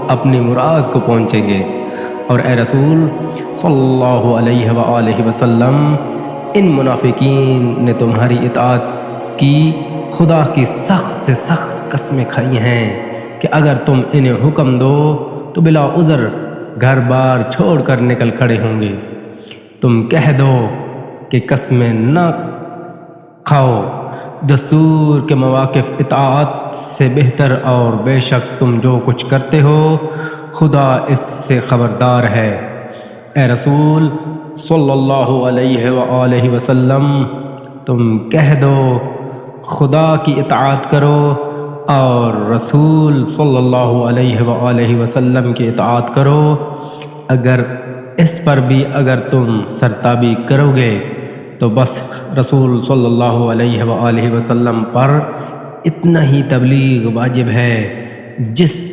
اپنی مراد کو پہنچیں گے۔ اور اے رسول صلی اللہ علیہ وآلہ وسلم، ان منافقین نے تمہاری اطاعت کی خدا کی سخت سے سخت قسمیں کھائی ہیں کہ اگر تم انہیں حکم دو تو بلا عذر گھر بار چھوڑ کر نکل کھڑے ہوں گے۔ تم کہہ دو کہ قسمیں نہ کھاؤ، دستور کے مواقف اطاعت سے بہتر، اور بے شک تم جو کچھ کرتے ہو خدا اس سے خبردار ہے۔ اے رسول صلی اللہ علیہ وآلہ وسلم، تم کہہ دو خدا کی اطاعت کرو اور رسول صلی اللہ علیہ وآلہ وسلم کی اطاعت کرو، اگر اس پر بھی اگر تم سرتابی کرو گے تو بس رسول صلی اللہ علیہ وآلہ وسلم پر اتنا ہی تبلیغ واجب ہے جس